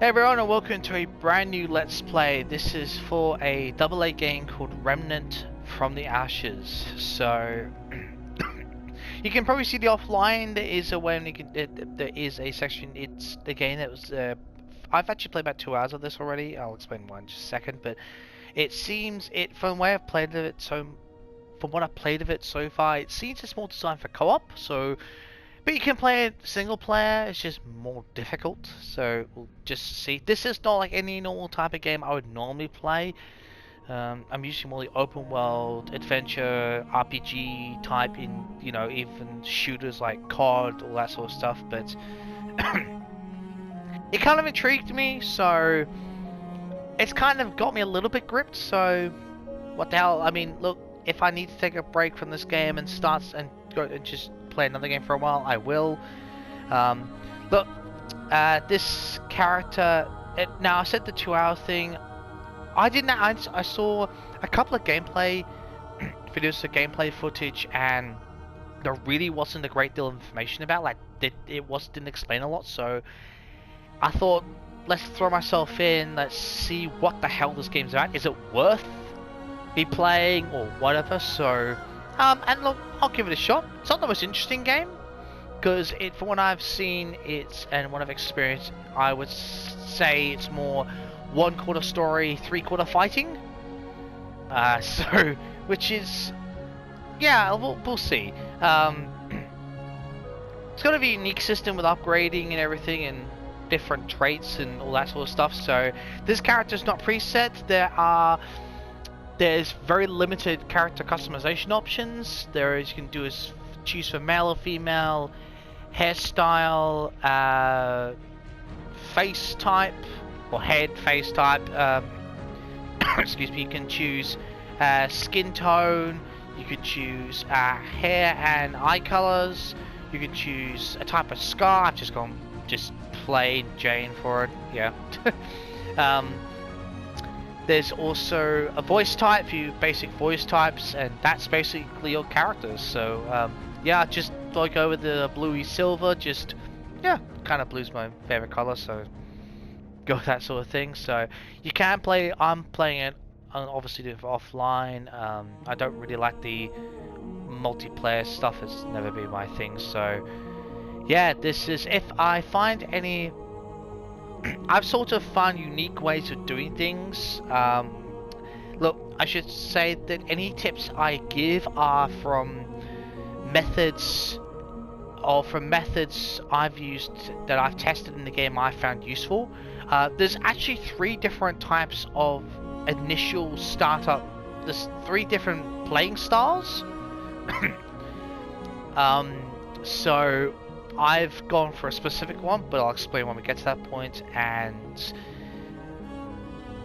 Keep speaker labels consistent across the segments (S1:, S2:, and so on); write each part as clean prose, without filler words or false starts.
S1: Hey everyone, and welcome to a brand new Let's Play. This is for a AA game called Remnant from the Ashes. So you can probably see the offline. There is a way there is a section. It's the game that was. I've actually played about 2 hours of this already. I'll explain why in just a second. But it seems from the way I've played of it from what I've played of it so far, it seems it's more designed for co-op. But you can play it single player, it's just more difficult, so we'll just see. This is not like any normal type of game I would normally play. I'm usually more the open world, adventure, RPG type in, even shooters like COD, all that sort of stuff, but it kind of intrigued me, so it's kind of got me a little bit gripped, so what the hell, I mean, look, if I need to take a break from this game and go and just play another game for a while, I will. Look, this character. Now I said the 2-hour thing. I saw a couple of gameplay videos of gameplay footage, and there really wasn't a great deal of information about. Like, didn't explain a lot. So I thought, let's throw myself in. Let's see what the hell this game's about. Is it worth me playing or whatever? So. And look, I'll give it a shot. It's not the most interesting game, because from what I've seen, and what I've experienced, I would say it's more 1/4 story, 3/4 fighting. Which is, yeah, we'll see. It's got a unique system with upgrading and everything, and different traits and all that sort of stuff. So this character's not preset. There's very limited character customization options. You can choose for male or female, hairstyle, face type, or face type. Excuse me. You can choose skin tone. You could choose hair and eye colors. You can choose a type of scar. I've just gone plain Jane for it. Yeah. There's also a voice type, a few basic voice types, and that's basically your characters. So, yeah, just like over the bluey silver, kind of blue's my favorite color, so go with that sort of thing. So, you can play, I'm playing it, obviously offline. I don't really like the multiplayer stuff, it's never been my thing, so, yeah, this is, if I find any... I've sort of found unique ways of doing things. Look, I should say that any tips I give are from methods I've used, that I've tested in the game I found useful. There's actually 3 different types of initial startup. There's 3 different playing styles. So I've gone for a specific one, but I'll explain when we get to that point. And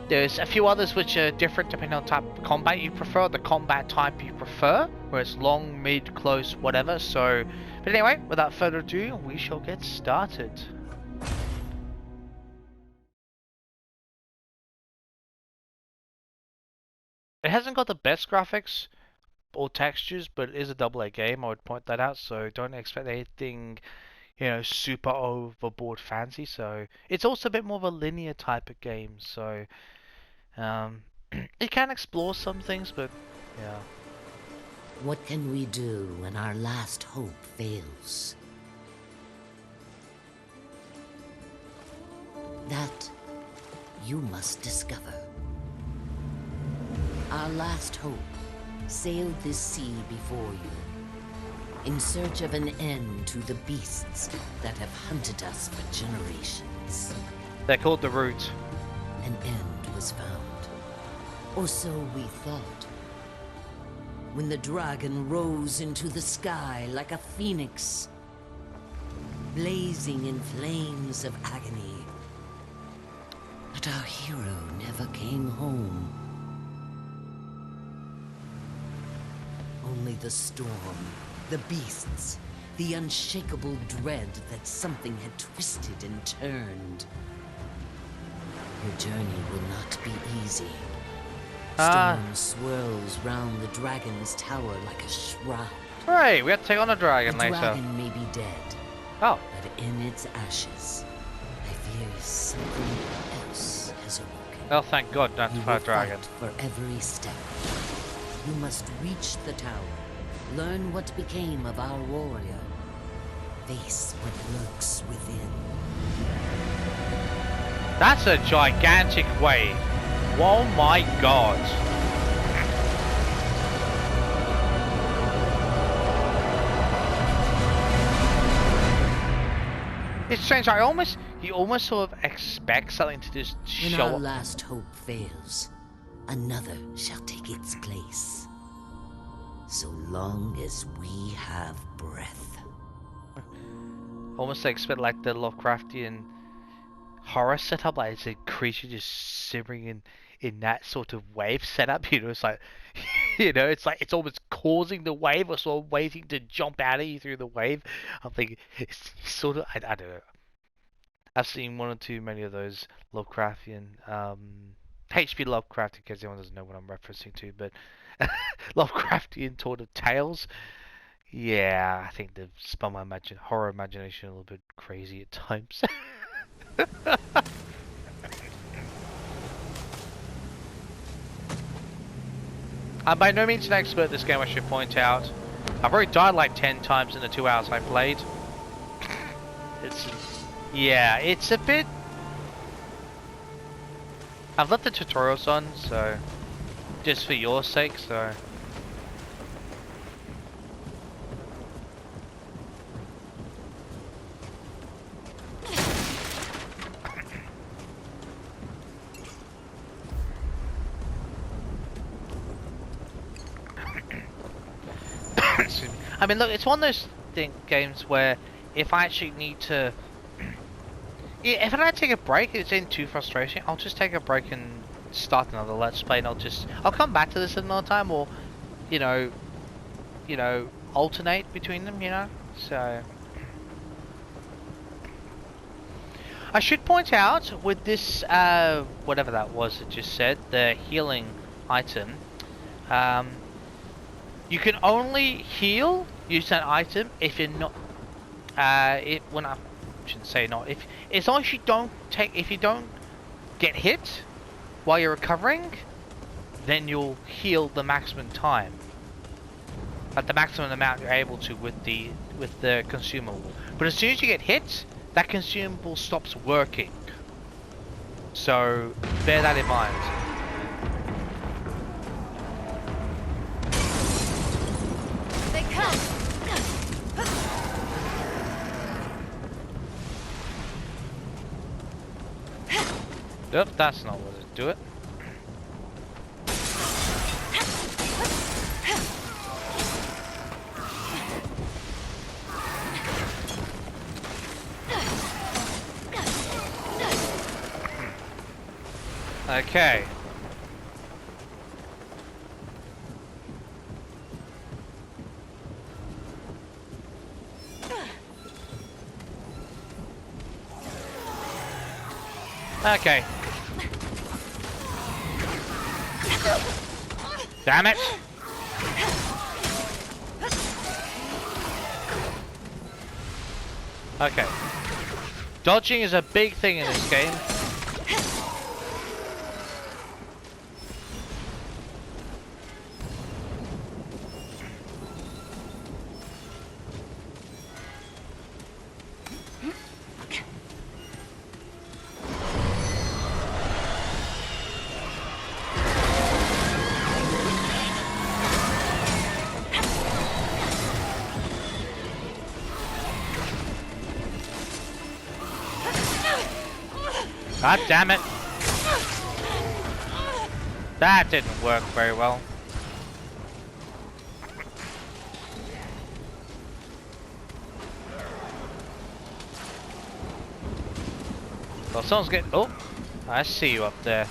S1: there's a few others which are different depending on type of combat you prefer, the combat type you prefer, where it's long, mid, close, whatever. So, but anyway, without further ado, we shall get started. It hasn't got the best graphics or textures, but it is a AA game, I would point that out, so don't expect anything, super overboard fancy. So it's also a bit more of a linear type of game, so it can explore some things, but yeah.
S2: What can we do when our last hope fails? That you must discover. Our last hope sailed this sea before you, in search of an end to the beasts that have hunted us for generations.
S1: They're called the Root.
S2: An end was found, or so we thought, when the dragon rose into the sky like a phoenix, blazing in flames of agony. But our hero never came home. Only the storm, the beasts, the unshakable dread that something had twisted and turned. Your journey will not be easy. Storm swirls round the dragon's tower like a shroud.
S1: Right, we have to take on a dragon later.
S2: The dragon may be dead,
S1: Oh.
S2: but in its ashes, I fear something
S1: Oh, thank God, not
S2: You
S1: fire
S2: will
S1: dragon.
S2: fight for every step. You must reach the tower, learn what became of our warrior, face what lurks within.
S1: That's a gigantic wave. Oh my God. It's strange. You almost sort of expect something to just
S2: When
S1: show
S2: our
S1: up.
S2: last hope fails, another shall take its place. So long as we have breath.
S1: Almost expect like the Lovecraftian horror setup, like it's a creature just simmering in that sort of wave setup. You know, it's like, you know, it's like it's almost causing the wave or sort of waiting to jump out of you through the wave. I'm thinking it's sort of, I don't know. I've seen one or too many of those Lovecraftian, HP Lovecraft, in case anyone doesn't know what I'm referencing to, but Lovecraftian sort of tales. Yeah, I think they've spun my horror imagination a little bit crazy at times. I'm by no means an expert at this game, I should point out. I've already died like 10 times in the 2 hours I played. Yeah, it's a bit... I've left the tutorials on, so... Just for your sake, so... I mean, look, it's one of those games where if I actually need to... Yeah, if I don't take a break, it's in too frustrating, I'll just take a break and start another Let's Play, and I'll come back to this another time, or, you know, alternate between them, you know, so... I should point out, with this, whatever that was it just said, the healing item, you can only heal, use that item, if you're not, shouldn't say not, if, as long as you don't if you don't get hit while you're recovering, then you'll heal the maximum time. At the maximum amount you're able to with the consumable. But as soon as you get hit, that consumable stops working. So bear that in mind.
S3: They come.
S1: Yep, that's not what it do it. Okay. Okay. Damn it! Okay. Dodging is a big thing in this game. God damn it! That didn't work very well. Well, someone's getting... Oh! I see you up there.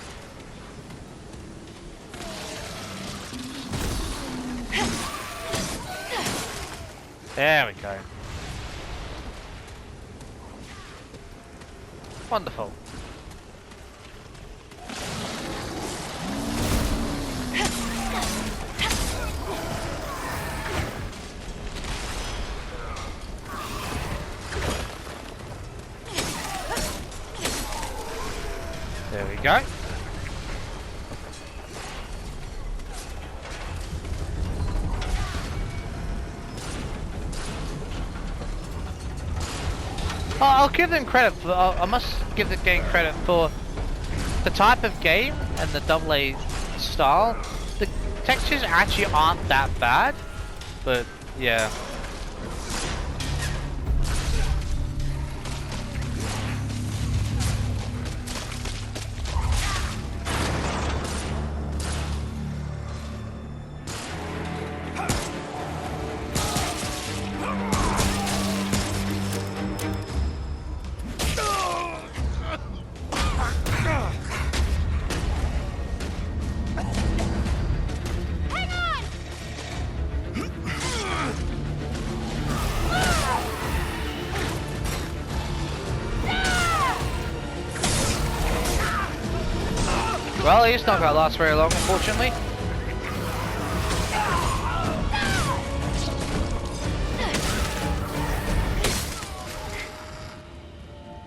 S1: There we go. Wonderful. There we go. I'll give them credit for. I must give the game credit for the type of game and the AA style. The textures actually aren't that bad, but yeah. Well, he's not gonna last very long, unfortunately.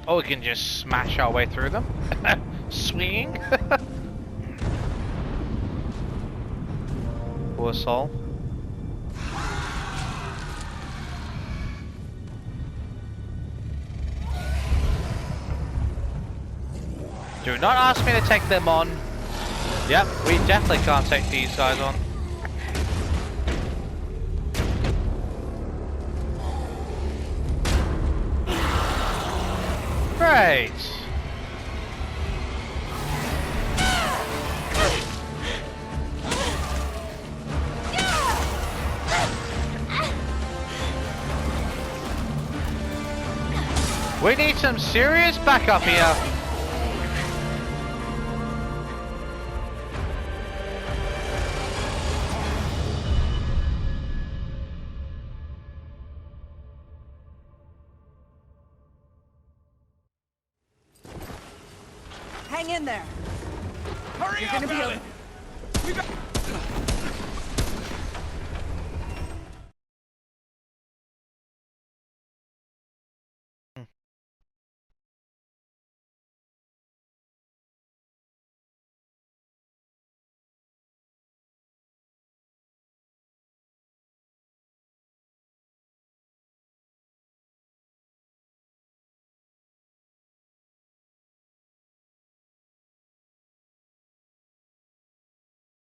S1: Oh, we can just smash our way through them. Swinging. Poor soul. Do not ask me to take them on. Yep, we definitely can't take these guys on. Great. We need some serious backup here.
S4: Hang in there.
S5: Hurry
S4: You're
S5: up,
S4: gonna be
S5: Alan! We got...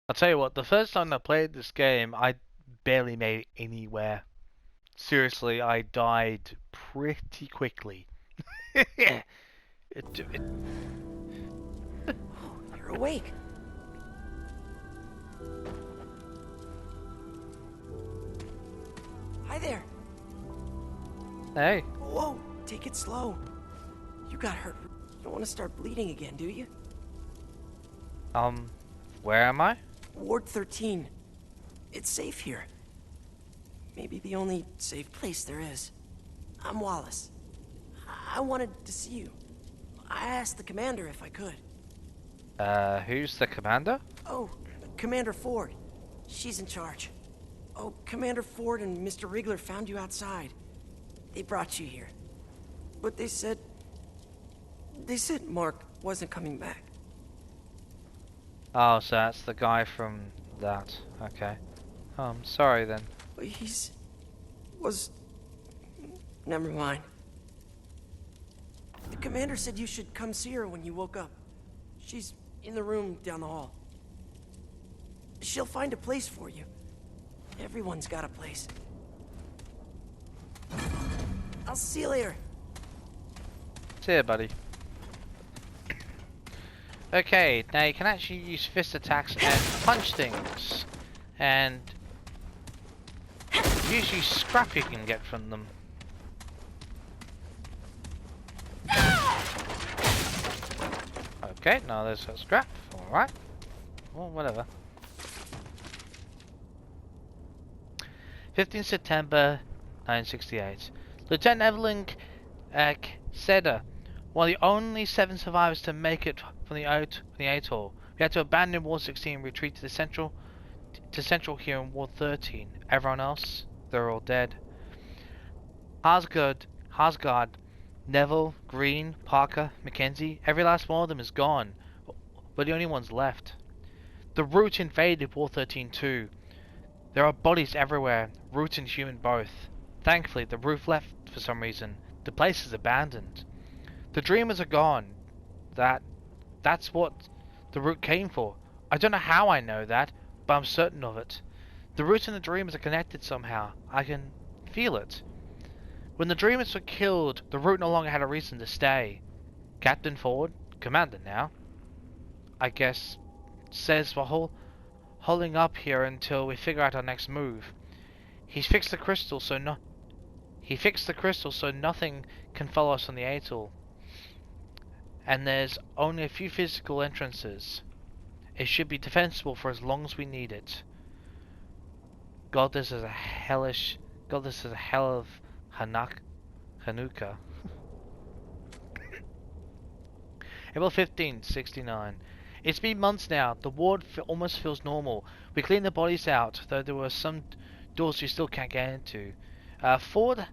S1: I'll tell you what, the first time I played this game, I barely made it anywhere. Seriously, I died pretty quickly. it,
S4: You're awake. Hi there.
S1: Hey.
S4: Whoa, take it slow. You got hurt. You don't want to start bleeding again, do you?
S1: Where am I?
S4: Ward 13. It's safe here. Maybe the only safe place there is. I'm Wallace. I wanted to see you. I asked the commander if I could.
S1: Who's the commander?
S4: Oh, Commander Ford. She's in charge. Oh, Commander Ford and Mr. Rigler found you outside. They brought you here. But they said Mark wasn't coming back.
S1: Oh, so that's the guy from that. Okay. Oh, I'm sorry then.
S4: Never mind. The commander said you should come see her when you woke up. She's in the room down the hall. She'll find a place for you. Everyone's got a place. I'll see you later.
S1: See ya, buddy. Okay, now you can actually use fist attacks and punch things. And usually scrap you can get from them. Okay, now there's a scrap. Alright. Well, whatever. 15 September 1968. Lieutenant Evelyn Seda, one of the only 7 survivors to make it from the atoll. We had to abandon Ward 16 and retreat to the central here in Ward 13. Everyone else, they're all dead. Harsgard, Neville, Green, Parker, Mackenzie, every last one of them is gone. We're the only ones left. The Root invaded Ward 13 too. There are bodies everywhere, Root and human both. Thankfully, the roof left for some reason. The place is abandoned. The dreamers are gone. That's what the root came for. I don't know how I know that, but I'm certain of it. The root and the dreamers are connected somehow. I can feel it. When the dreamers were killed, the root no longer had a reason to stay. Captain Ford, commander now, I guess, says we're holding up here until we figure out our next move. He fixed the crystal so nothing can follow us on the atoll. And there's only a few physical entrances. It should be defensible for as long as we need it. God, this is a hell of Hanukkah. April 15, 69. It's been months now. The ward almost feels normal. We cleaned the bodies out, though there were some doors we still can't get into. Ford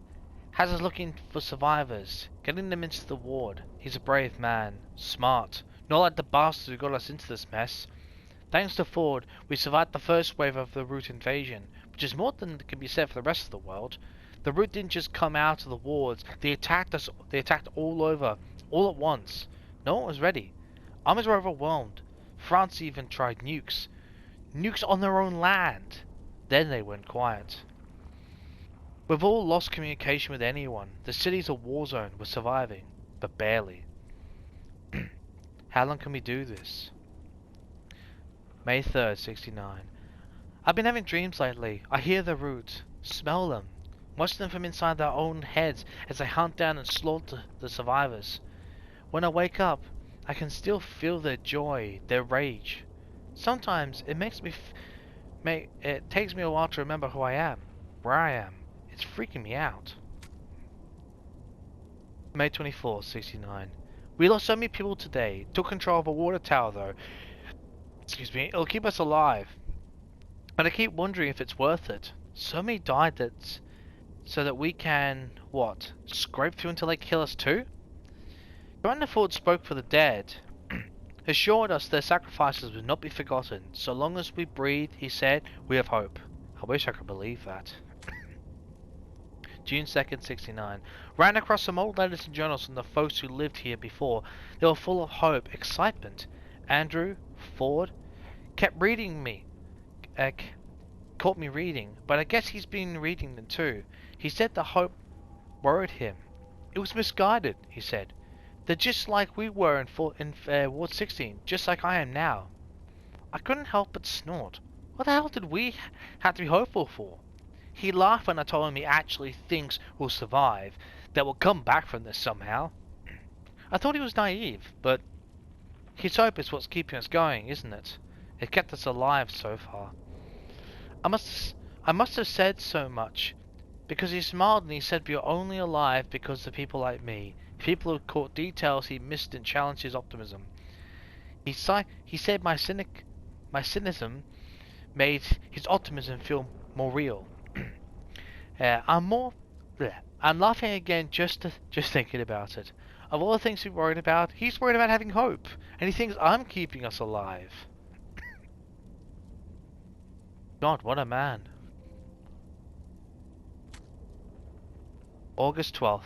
S1: has us looking for survivors, getting them into the ward. He's a brave man, smart, not like the bastards who got us into this mess. Thanks to Ford, we survived the first wave of the Root invasion, which is more than can be said for the rest of the world. The Root didn't just come out of the wards, they attacked us, they attacked all over, all at once. No one was ready. Armies were overwhelmed. France even tried nukes. Nukes on their own land. Then they went quiet. We've all lost communication with anyone. The city's a war zone. We're surviving, but barely. How long can we do this? May 3rd, 69. I've been having dreams lately. I hear the Root, smell them, watch them from inside their own heads as they hunt down and slaughter the survivors. When I wake up, I can still feel their joy, their rage. Sometimes it it takes me a while to remember who I am, where I am. It's freaking me out. May 24, 69. We lost so many people today. Took control of a water tower though. Excuse me, it'll keep us alive. But I keep wondering if it's worth it. So many died so that we can, what, scrape through until they kill us too? Commander Ford spoke for the dead. Assured us their sacrifices would not be forgotten. So long as we breathe, he said, we have hope. I wish I could believe that. June 2nd, 69. Ran across some old letters and journals from the folks who lived here before. They were full of hope, excitement. Andrew, Ford, kept reading me. Caught me reading, but I guess he's been reading them too. He said the hope worried him. It was misguided, he said. They're just like we were in Ward 16, just like I am now. I couldn't help but snort. What the hell did we have to be hopeful for? He laughed when I told him he actually thinks we'll survive, that we'll come back from this somehow. I thought he was naive, but his hope is what's keeping us going, isn't it? It kept us alive so far. I must have said so much, because he smiled and he said we are only alive because of people like me, people who caught details he missed and challenged his optimism. He said my cynicism made his optimism feel more real. I'm laughing again just thinking about it. Of all the things he's worried about, he's worried about having hope, and he thinks I'm keeping us alive. God, what a man. August 12th.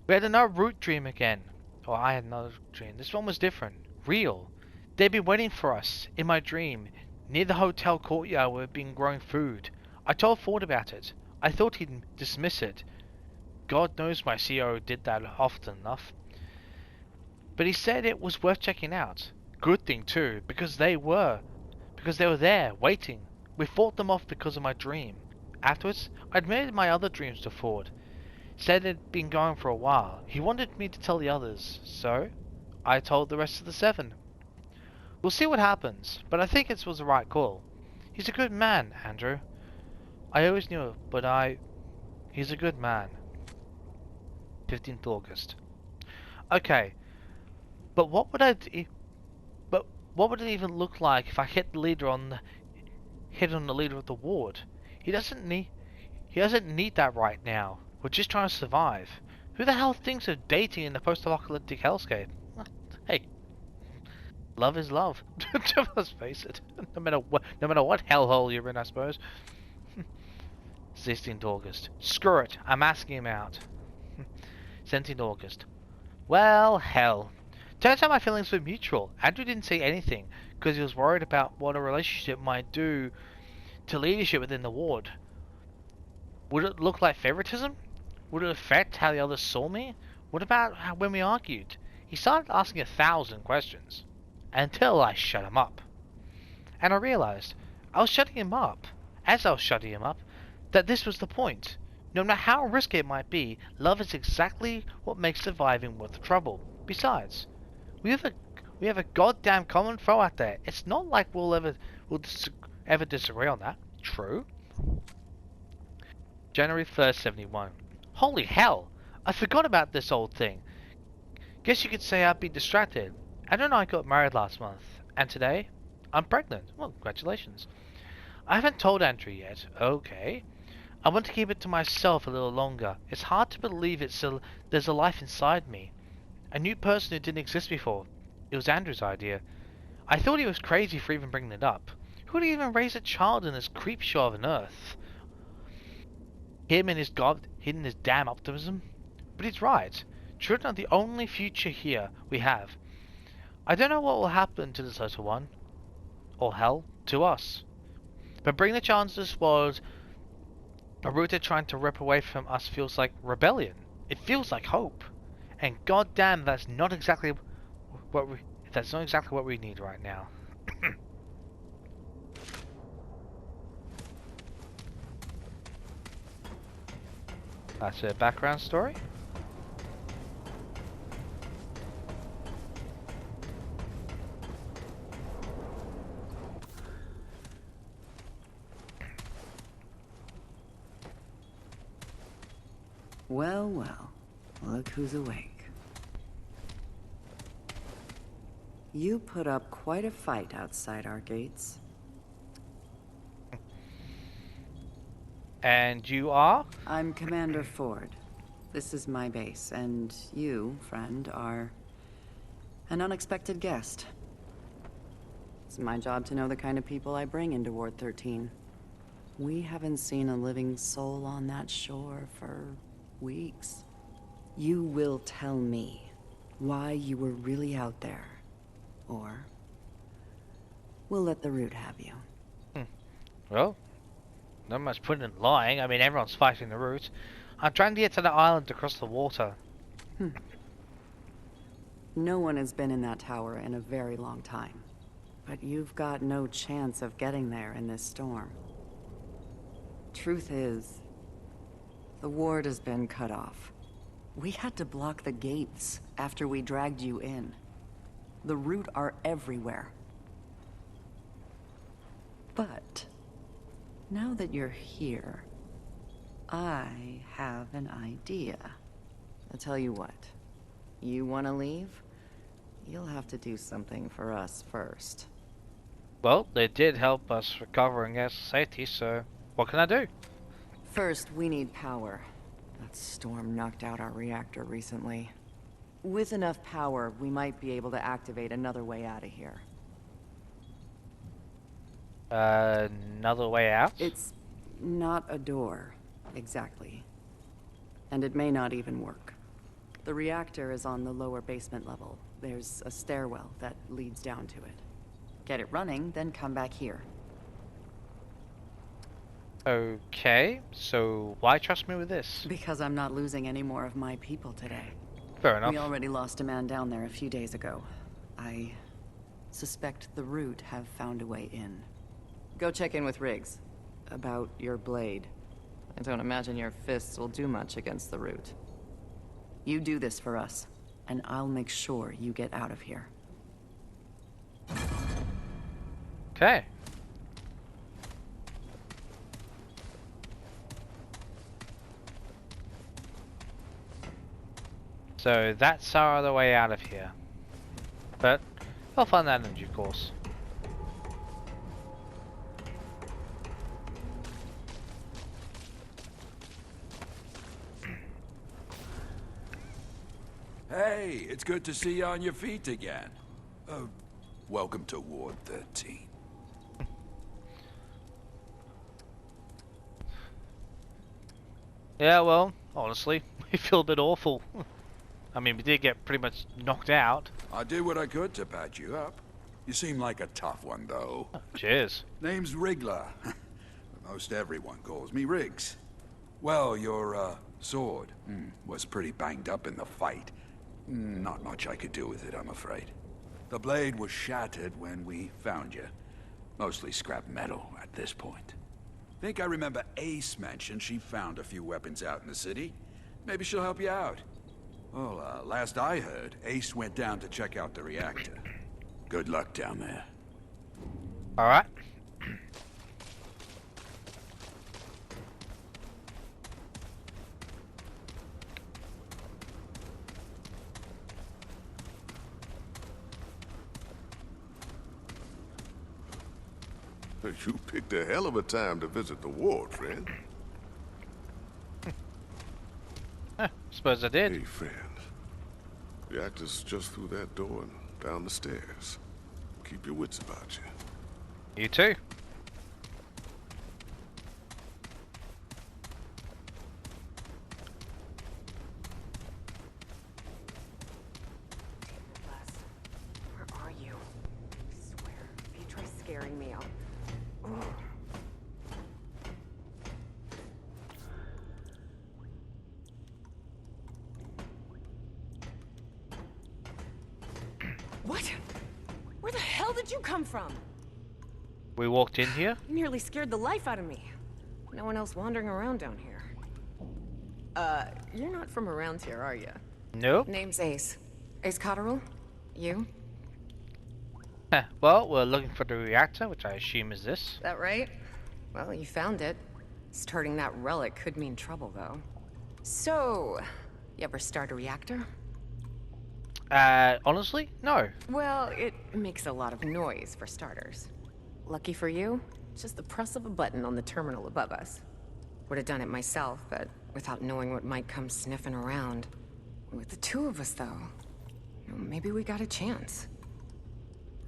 S1: We had another Root dream again. Or I had another dream. This one was different. Real. They'd been waiting for us, in my dream, near the hotel courtyard where we'd been growing food. I told Ford about it. I thought he'd dismiss it. God knows my CEO did that often enough. But he said it was worth checking out. Good thing too, because they were there, waiting. We fought them off because of my dream. Afterwards, I admitted my other dreams to Ford. Said it had been going for a while. He wanted me to tell the others, so I told the rest of the 7. We'll see what happens, but I think it was the right call. He's a good man, Andrew. I always knew it, but he's a good man. 15th August. Okay, but what would it even look like if I hit the leader on the leader of the ward? He doesn't need that right now. We're just trying to survive. Who the hell thinks of dating in the post-apocalyptic hellscape? Hey, love is love. Let's face it. No matter what hellhole you're in, I suppose. 16th August. Screw it. I'm asking him out. 17th August. Well, hell. Turns out my feelings were mutual. Andrew didn't say anything because he was worried about what a relationship might do to leadership within the ward. Would it look like favoritism? Would it affect how the others saw me? What about when we argued? He started asking 1,000 questions. Until I shut him up. And I realized, I was shutting him up, as I was shutting him up, that this was the point. No matter how risky it might be, love is exactly what makes surviving worth the trouble. Besides, we have a goddamn common foe out there. It's not like we'll ever disagree on that. True. January 1st, 71. Holy hell! I forgot about this old thing. Guess you could say I'd be distracted. Andrew and I got married last month, and today, I'm pregnant. Well, congratulations. I haven't told Andrew yet. Okay. I want to keep it to myself a little longer. It's hard to believe there's a life inside me. A new person who didn't exist before. It was Andrew's idea. I thought he was crazy for even bringing it up. Who would even raise a child in this creep show of an earth? Him and his damn optimism? But he's right. Children are the only future here we have. I don't know what will happen to this little one. Or hell, to us. But bringing the child into this world, a route they're trying to rip away from us feels like rebellion. It feels like hope. And goddamn, that's not exactly what we need right now. That's a background story.
S2: Well, well. Look who's awake. You put up quite a fight outside our gates.
S1: And you are?
S2: I'm Commander Ford. This is my base, and you, friend, are an unexpected guest. It's my job to know the kind of people I bring into Ward 13. We haven't seen a living soul on that shore for weeks. You will tell me why you were really out there, or we'll let the root have you.
S1: Well, not much point in lying. I mean, everyone's fighting the root. I'm trying to get to the island across the water.
S2: No one has been in that tower in a very long time. But you've got no chance of getting there in this storm. Truth is, the ward has been cut off. We had to block the gates after we dragged you in. The root are everywhere. But now that you're here, I have an idea. I'll tell you what. You want to leave? You'll have to do something for us first.
S1: Well, they did help us recovering our safety, so what can I do?
S2: First, we need power. That storm knocked out our reactor recently. With enough power, we might be able to activate another way out of here.
S1: Another way out?
S2: It's not a door, exactly. And it may not even work. The reactor is on the lower basement level. There's a stairwell that leads down to it. Get it running, then come back here.
S1: Okay, so why trust me with this?
S2: Because I'm not losing any more of my people today.
S1: Fair enough.
S2: We already lost a man down there a few days ago. I suspect the root have found a way in. Go check in with Riggs. About your blade. I don't imagine your fists will do much against the root. You do this for us, and I'll make sure you get out of here.
S1: Okay. So that's our other way out of here. But we'll find that in due course.
S5: Hey, it's good to see you on your feet again. Welcome to Ward 13.
S1: Yeah, well, honestly, we feel a bit awful. I mean, we did get pretty much knocked out.
S5: I did what I could to patch you up. You seem like a tough one, though.
S1: Cheers.
S5: Name's Wriggler. Most everyone calls me Riggs. Well, your, sword was pretty banged up in the fight. Not much I could do with it, I'm afraid. The blade was shattered when we found you. Mostly scrap metal at this point. Think I remember Ace mentioned she found a few weapons out in the city. Maybe she'll help you out. Well, last I heard, Ace went down to check out the reactor. Good luck down there.
S1: Alright.
S6: You picked a hell of a time to visit the ward, friend.
S1: Suppose I did.
S6: Hey, friend. The actor's just through that door and down the stairs. Keep your wits about you.
S1: You too.
S7: Where are you? I swear, if you try scaring me, I'll... Ugh. What? Where the hell did you come from?
S1: We walked in here.
S7: You nearly scared the life out of me. No one else wandering around down here. You're not from around here, are you?
S1: Nope.
S7: Name's Ace. Ace Cotterill? You?
S1: Well, we're looking for the reactor, which I assume is this.
S7: That right? Well, you found it. Starting that relic could mean trouble, though. So, you ever start a reactor?
S1: Honestly, no.
S7: Well, it makes a lot of noise, for starters. Lucky for you, it's just the press of a button on the terminal above us. Would have done it myself, but without knowing what might come sniffing around. With the two of us, though, maybe we got a chance.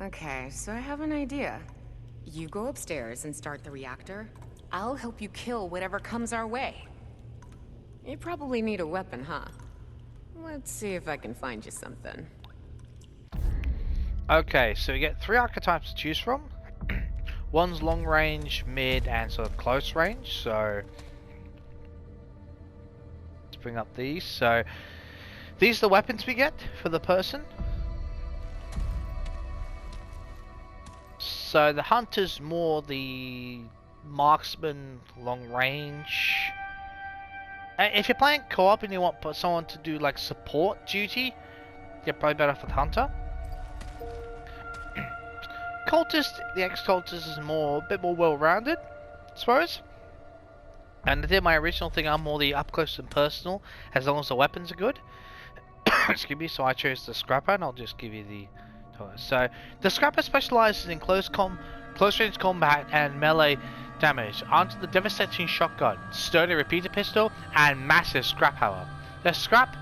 S7: Okay, so I have an idea. You go upstairs and start the reactor. I'll help you kill whatever comes our way. You probably need a weapon, huh? Let's see if I can find you something.
S1: Okay, so we get 3 archetypes to choose from. One's long range, mid, and sort of close range. So let's bring up these. So these are the weapons we get for the person. So the hunter's more the marksman, long range. If you're playing co-op and you want someone to do like support duty, you're probably better for the hunter. Cultist, the ex-cultist is a bit more well-rounded, I suppose. And I did my original thing, I'm more the up-close and personal, as long as the weapons are good. Excuse me, so I chose the Scrapper, and I'll just give you the... So, the Scrapper specializes in close-range combat and melee damage, onto the devastating shotgun, sturdy repeater pistol, and massive scrap power. The Scrap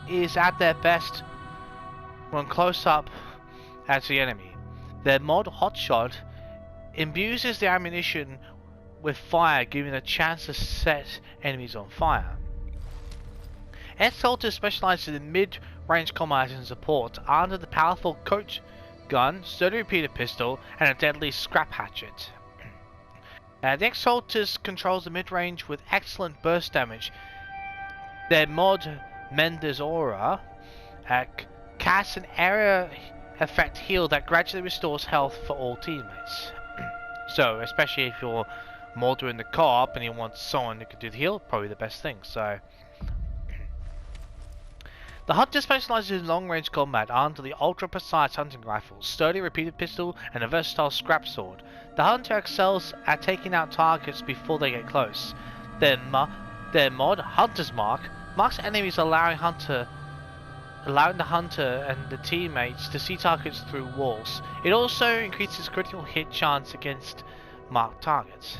S1: is at their best when close up as the enemy. Their mod Hotshot imbues the ammunition with fire, giving a chance to set enemies on fire. Ex-Cultist specializes in mid-range combat and support, armed with the powerful coach gun, sturdy repeater pistol, and a deadly scrap hatchet. The Ex-Cultist controls the mid-range with excellent burst damage. Their mod Mender's Aura casts an area effect heal that gradually restores health for all teammates. So, especially if you're more doing the co-op and you want someone who can do the heal, probably the best thing. So, the Hunter specializes in long-range combat, armed with the ultra-precise hunting rifle, sturdy repeater pistol, and a versatile scrap sword. The Hunter excels at taking out targets before they get close. Their mod, Hunter's Mark, marks enemies, allowing the hunter and the teammates to see targets through walls. It also increases critical hit chance against marked targets.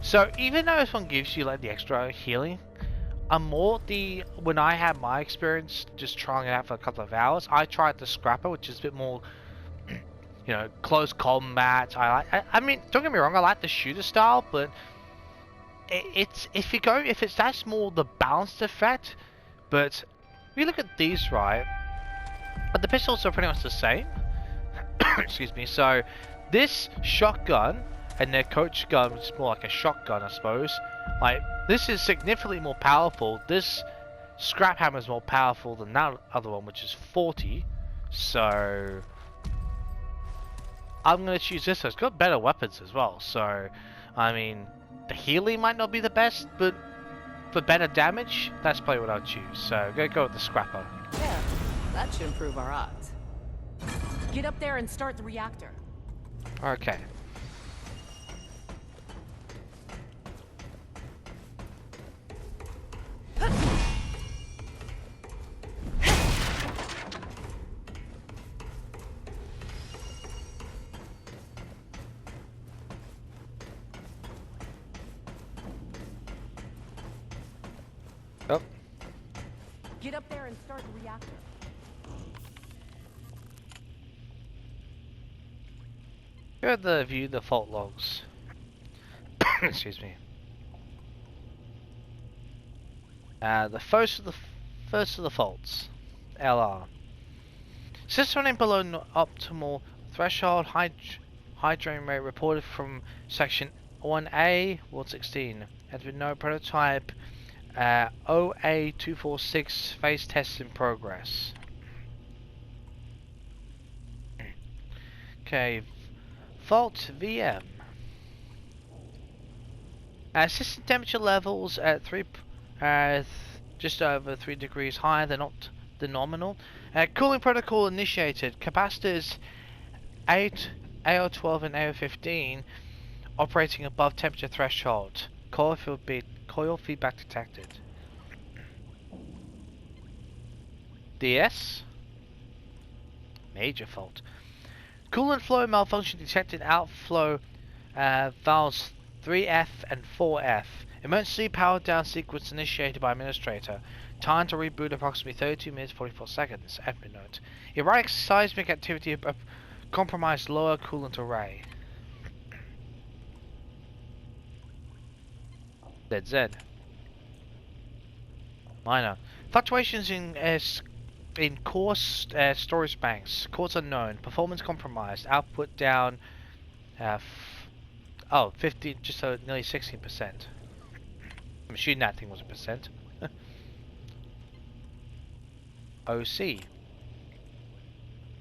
S1: So even though this one gives you like the extra healing, when I had my experience just trying it out for a couple of hours, I tried the Scrapper, which is a bit more, close combat. I mean, don't get me wrong, I like the shooter style, but it's if it's that's more the balanced effect, but if you look at these right, but the pistols are pretty much the same. Excuse me. So this shotgun and their coach gun, which is more like a shotgun, I suppose. Like this is significantly more powerful. This scrap hammer is more powerful than that other one, which is 40. So I'm gonna choose this. It's got better weapons as well. So I mean, the healing might not be the best, but for better damage, that's probably what I'll choose. So I'm gonna go with the scrapper.
S8: Yeah, that should improve our odds. Get up there and start the reactor.
S1: Okay. Oh.
S8: Get up there and start the reactor.
S1: Here are the view the fault logs. Excuse me. The first of the faults. LR. System running below optimal threshold. High drain rate reported from section 1A, Ward 16. Has been no prototype. OA246 phase test in progress. Okay. Fault VM. System temperature levels at just over 3 degrees higher than the nominal. Cooling protocol initiated. Capacitors AO12 and AO15 operating above temperature threshold. Coil feedback detected. DS. Major fault. Coolant flow malfunction detected. Outflow valves 3F and 4F. Emergency power down sequence initiated by administrator. Time to reboot approximately 32 minutes 44 seconds. Admin note. Erratic seismic activity compromised lower coolant array. ZZ. Minor. Fluctuations in core storage banks. Cause unknown. Performance compromised. Output down. 15, just nearly 16%. I'm assuming that thing was a percent. OC.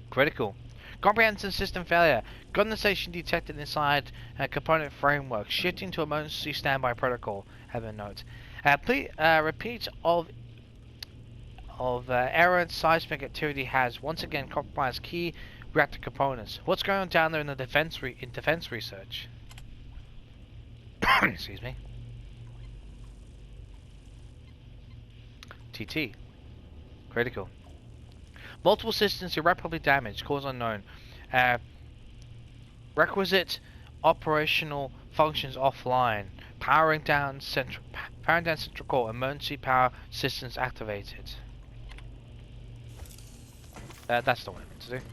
S1: Critical. Comprehensive system failure. Condensation detected inside component framework. Shifting to emergency standby protocol. Have a note. Repeat of error and seismic activity has once again compromised key reactor components. What's going on down there in the defense research? Excuse me. TT. Critical. Multiple systems irreparably damaged. Cause unknown. Requisite operational functions offline. Powering down central core. Emergency power systems activated. That's not what I meant to do.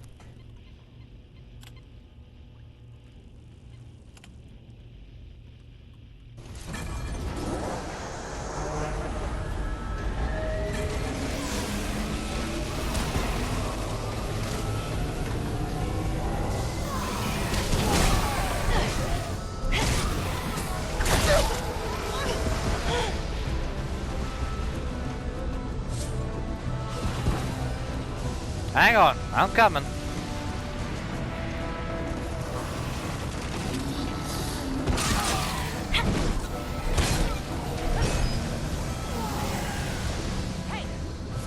S1: Hang on, I'm coming.
S8: Hey,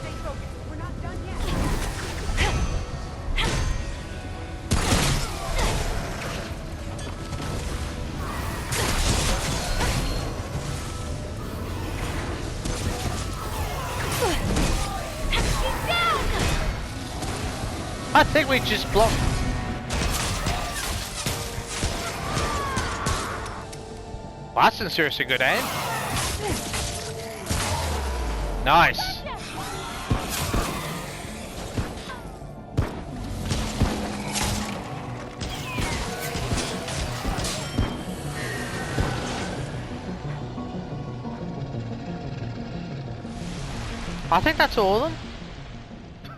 S8: stay focused. We're not done yet.
S1: I think we just blocked. Well, that's some seriously good aim. Nice. I think that's all of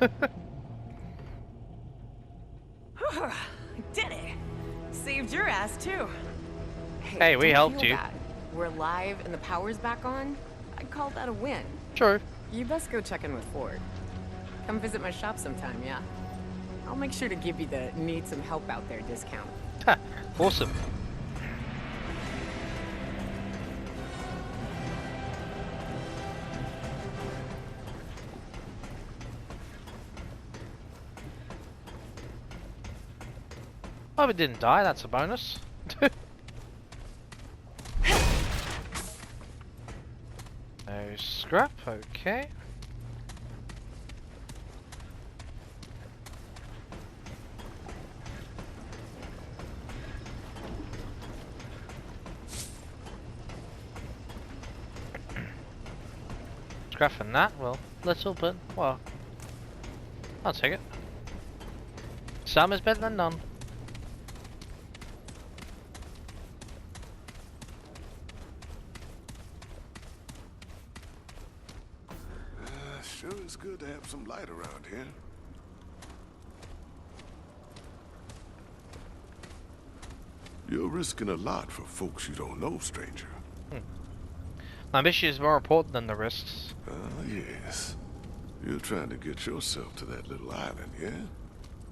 S1: them.
S7: Did it! Saved your ass too.
S1: Hey, we
S7: don't
S1: helped
S7: feel
S1: you.
S7: bad. We're live and the power's back on. I'd call that a win.
S1: True.
S7: You best go check in with Ford. Come visit my shop sometime, yeah? I'll make sure to give you the need some help out there discount.
S1: Ha, awesome. Oh, we didn't die, that's a bonus. No scrap, okay. Scrap and that, well, little, but, well, I'll take it. Some is better than none.
S6: Sure is good to have some light around here. You're risking a lot for folks you don't know, stranger.
S1: My mission is more important than the risks.
S6: Ah, yes. You're trying to get yourself to that little island, yeah?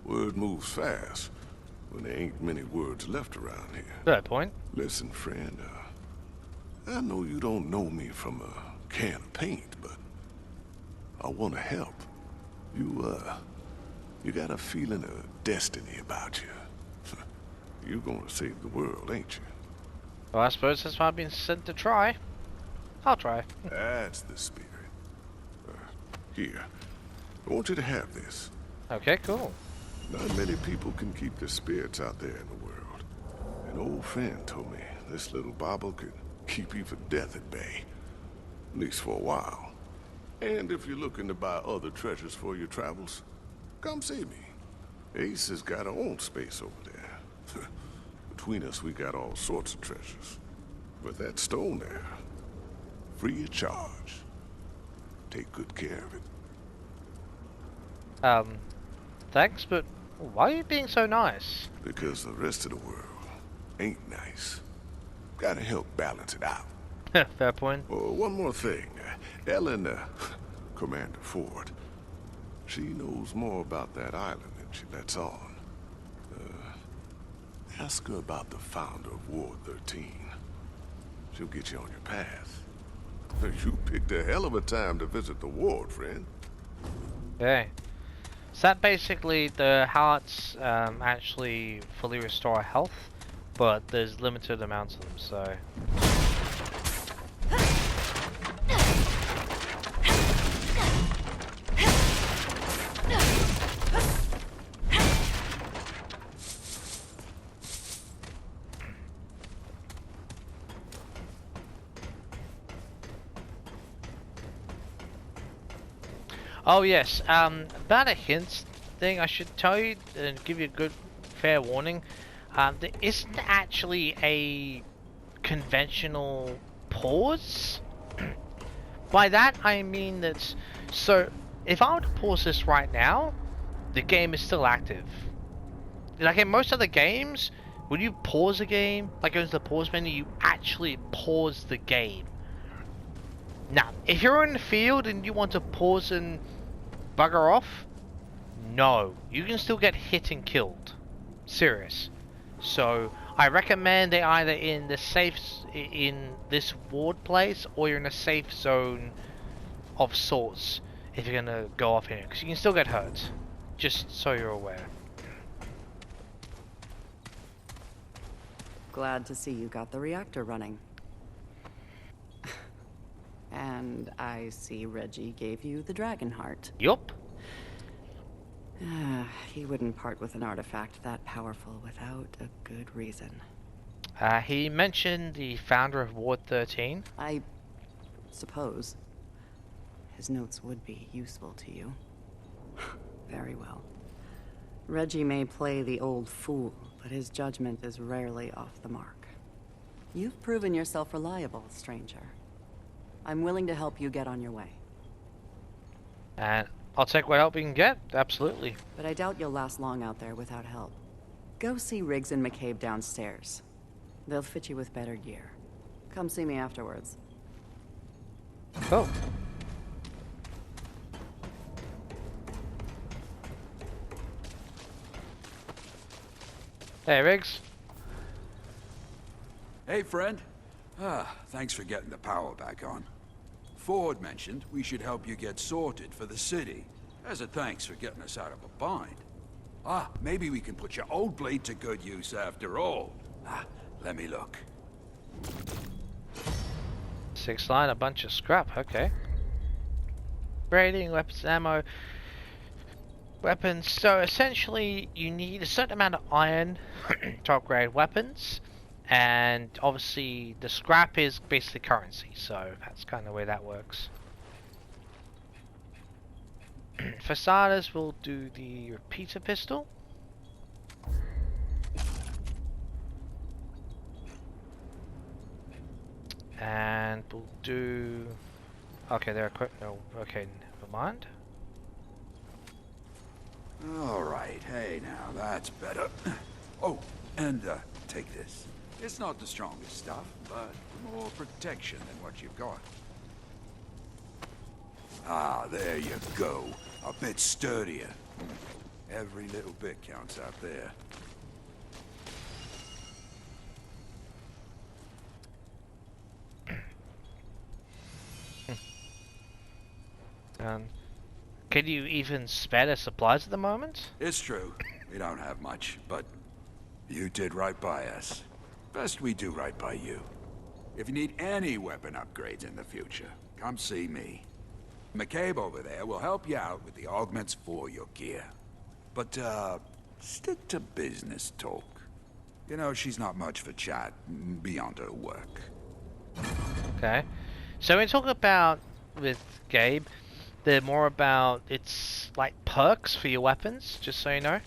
S6: Word moves fast when there ain't many words left around here.
S1: Good point.
S6: Listen, friend, I know you don't know me from a can of paint, but I want to help. You got a feeling of destiny about you. You're gonna save the world, ain't you?
S1: Well, I suppose that's why I've been sent to try. I'll try.
S6: That's the spirit. Here, I want you to have this.
S1: Okay, cool.
S6: Not many people can keep their spirits out there in the world. An old friend told me this little bauble could keep even death at bay. At least for a while. And if you're looking to buy other treasures for your travels, come see me. Ace has got her own space over there. Between us, we got all sorts of treasures. But that stone there, free of charge. Take good care of it.
S1: Thanks, but why are you being so nice?
S6: Because the rest of the world ain't nice. Gotta help balance it out.
S1: Fair point.
S6: Oh, one more thing. Ellen, Commander Ford, she knows more about that island than she lets on. Ask her about the founder of Ward 13. She'll get you on your path. You picked a hell of a time to visit the ward, friend.
S1: Okay. Is that basically the hearts actually fully restore health, but there's limited amounts of them, so... Oh yes, about a hints thing I should tell you and give you a good fair warning. There isn't actually a conventional pause. By that I mean that, so if I were to pause this right now, the game is still active. Like in most other games, when you pause a game, like go into the pause menu, you actually pause the game. Now, if you're in the field and you want to pause and bugger off, no, you can still get hit and killed. Serious. So I recommend they either in the in this ward place, or you're in a safe zone of sorts if you're gonna go off here, because you can still get hurt. Just so you're aware.
S9: Glad to see you got the reactor running. And I see Reggie gave you the dragon heart.
S1: Yup.
S9: He wouldn't part with an artifact that powerful without a good reason.
S1: He mentioned the founder of Ward 13.
S9: I suppose his notes would be useful to you. Very well. Reggie may play the old fool, but his judgment is rarely off the mark. You've proven yourself reliable, stranger. I'm willing to help you get on your way.
S1: And I'll take what help we can get, absolutely.
S9: But I doubt you'll last long out there without help. Go see Riggs and McCabe downstairs. They'll fit you with better gear. Come see me afterwards.
S1: Cool. Hey, Riggs.
S5: Hey, friend. Thanks for getting the power back on. Ford mentioned we should help you get sorted for the city, as a thanks for getting us out of a bind. Maybe we can put your old blade to good use after all. Let me look.
S1: 6 line, a bunch of scrap, okay. Grading, weapons, ammo, weapons. So essentially, you need a certain amount of iron to upgrade weapons, and obviously the scrap is basically currency, so that's kind of the way that works. For starters, we'll do the repeater pistol. And we'll do... Okay, they're equipped. No, okay, never mind.
S5: Alright, hey now, that's better. Oh, and take this. It's not the strongest stuff, but more protection than what you've got. There you go. A bit sturdier. Every little bit counts out there.
S1: Can you even spare the supplies at the moment?
S5: It's true. We don't have much, but you did right by us. Best we do right by you. If you need any weapon upgrades in the future, come see me. McCabe over there will help you out with the augments for your gear. But, stick to business talk. You know, she's not much for chat beyond her work.
S1: Okay. So when we talk about with Gabe, they're more about, it's like perks for your weapons, just so you know.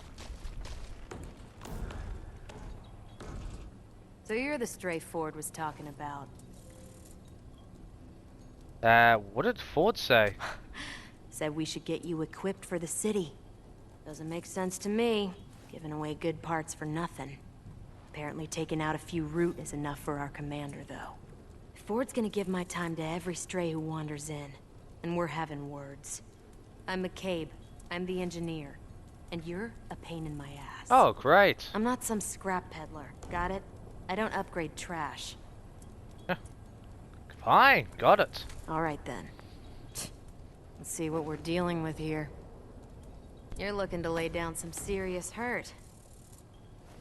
S3: So you're the stray Ford was talking about.
S1: What did Ford say?
S3: Said we should get you equipped for the city. Doesn't make sense to me, giving away good parts for nothing. Apparently taking out a few root is enough for our commander, though. Ford's gonna give my time to every stray who wanders in, and we're having words. I'm McCabe. I'm the engineer. And you're a pain in my ass.
S1: Oh, great.
S3: I'm not some scrap peddler, got it? I don't upgrade trash.
S1: Fine, got it.
S3: Alright then. Let's see what we're dealing with here. You're looking to lay down some serious hurt.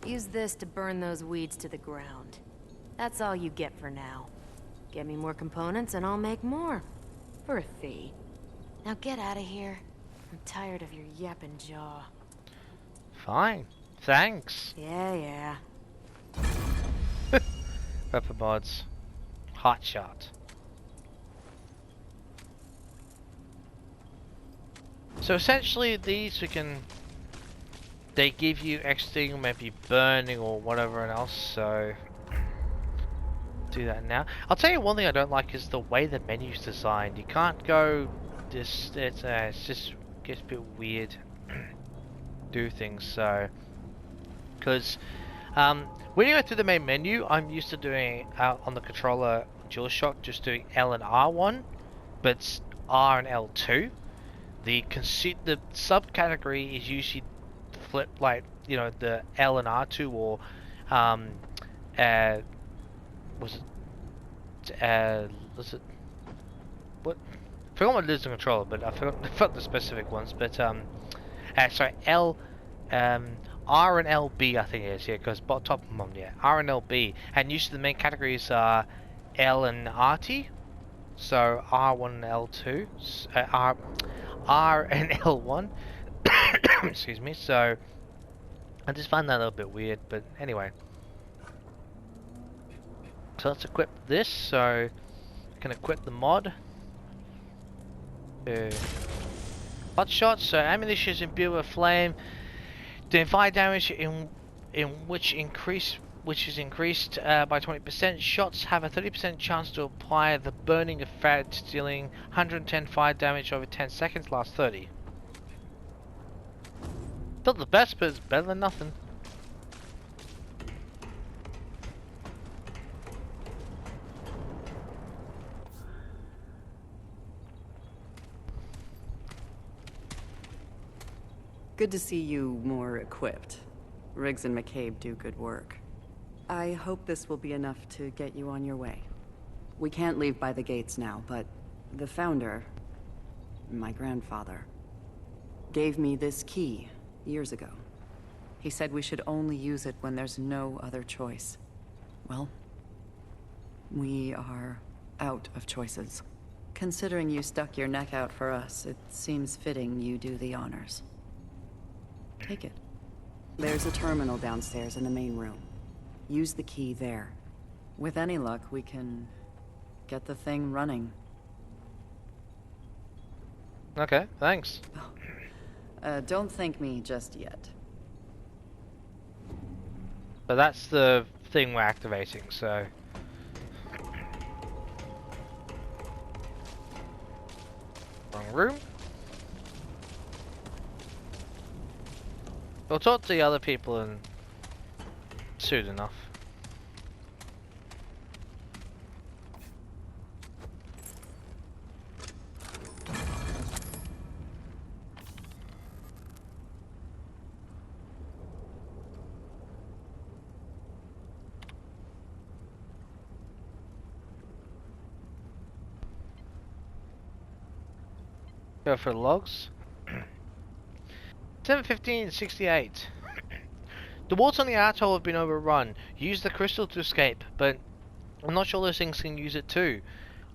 S3: Use this to burn those weeds to the ground. That's all you get for now. Get me more components and I'll make more. For a fee. Now get out of here. I'm tired of your yapping jaw.
S1: Fine. Thanks.
S3: Yeah.
S1: Weapon mods. Hot shot. So essentially these they give you extra maybe burning or whatever else, so do that now. I'll tell you one thing I don't like is the way the menu's designed. You can't go this, it's just gets a bit weird. Do things so, because when you go through the main menu, I'm used to doing on the controller DualShock, just doing L and R1, but it's R and L2. The subcategory is usually flipped, like, you know, the L and R2 or was it what? I forgot what it is in controller, but I forgot the specific ones. But sorry, R and LB I think it is, yeah, because top of them, yeah, R and LB, and usually the main categories are L and RT, so R1 and L2, R and L1, excuse me. So I just find that a little bit weird, but anyway. So let's equip this, so I can equip the mod. Hot shot, so ammunition is imbued with flame. Doing fire damage in which increase which is increased by 20%. Shots have a 30% chance to apply the burning effect, dealing 110 fire damage over 10 seconds, lasts 30. Not the best, but it's better than nothing.
S9: Good to see you more equipped. Riggs and McCabe do good work. I hope this will be enough to get you on your way. We can't leave by the gates now, but the Founder, my grandfather, gave me this key years ago. He said we should only use it when there's no other choice. Well, we are out of choices. Considering you stuck your neck out for us, it seems fitting you do the honors. Take it. There's a terminal downstairs in the main room. Use the key there. With any luck, we can get the thing running.
S1: Okay, thanks.
S9: Don't thank me just yet.
S1: But that's the thing we're activating, so... Wrong room. We'll talk to the other people and soon enough. Go for the logs. 7:15:68. The wards on the atoll have been overrun. Use the crystal to escape, but I'm not sure those things can use it too.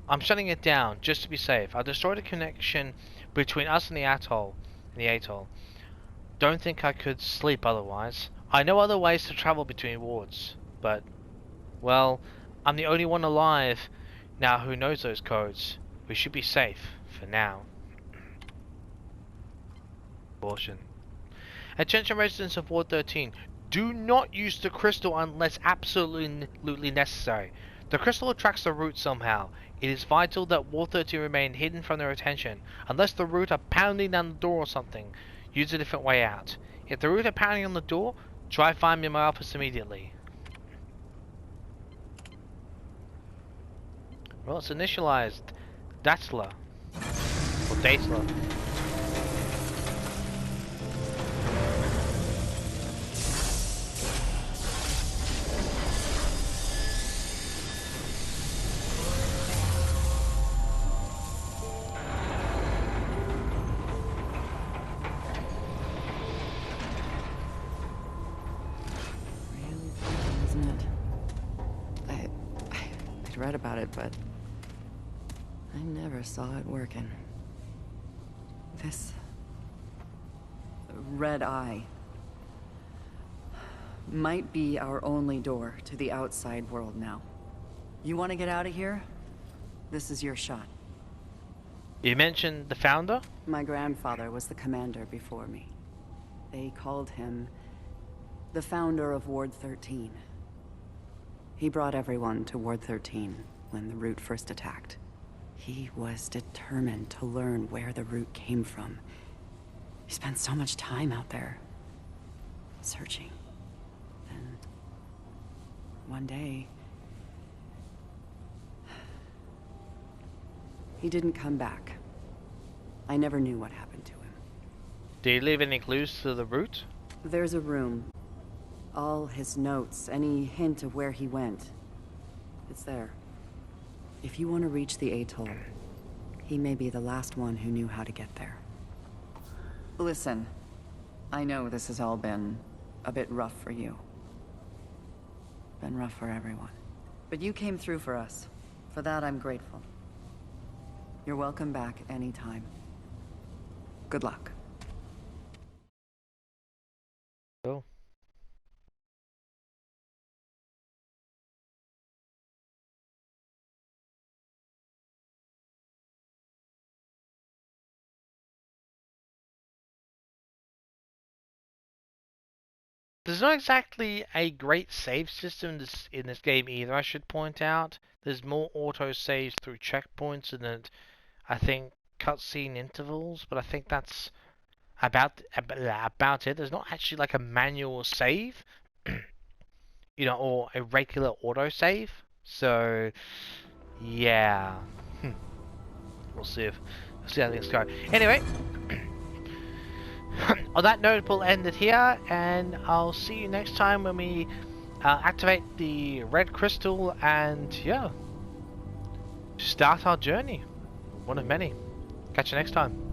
S1: I'm shutting it down just to be safe. I'll destroy the connection between us and the atoll. Don't think I could sleep otherwise. I know other ways to travel between wards, but well, I'm the only one alive now who knows those codes. We should be safe for now. Caution. Attention residents of Ward 13. Do not use the crystal unless absolutely necessary. The crystal attracts the root somehow. It is vital that Ward 13 remain hidden from their attention. Unless the root are pounding down the door or something, use a different way out. If the root are pounding on the door, try find me in my office immediately. Well, it's initialized Datla. Or Datla.
S9: Read about it, but I never saw it working. This red eye might be our only door to the outside world now. You want to get out of here? This is your shot.
S1: You mentioned the Founder?
S9: My grandfather was the commander before me. They called him the Founder of Ward 13. He brought everyone to Ward 13 when the Root first attacked. He was determined to learn where the Root came from. He spent so much time out there, searching. And one day, he didn't come back. I never knew what happened to him.
S1: Did he leave any clues to the Root?
S9: There's a room. All his notes, any hint of where he went. It's there. If you want to reach the atoll, he may be the last one who knew how to get there. Listen, I know this has all been a bit rough for you. Been rough for everyone. But you came through for us. For that, I'm grateful. You're welcome back anytime. Good luck.
S1: Cool. There's not exactly a great save system in this game either, I should point out. There's more auto saves through checkpoints and then I think cutscene intervals, but I think that's about it. There's not actually like a manual save, you know, or a regular auto save. So yeah, we'll see how things go. Anyway, on that note, we'll end it here, and I'll see you next time when we activate the red crystal and yeah, start our journey. One of many. Catch you next time.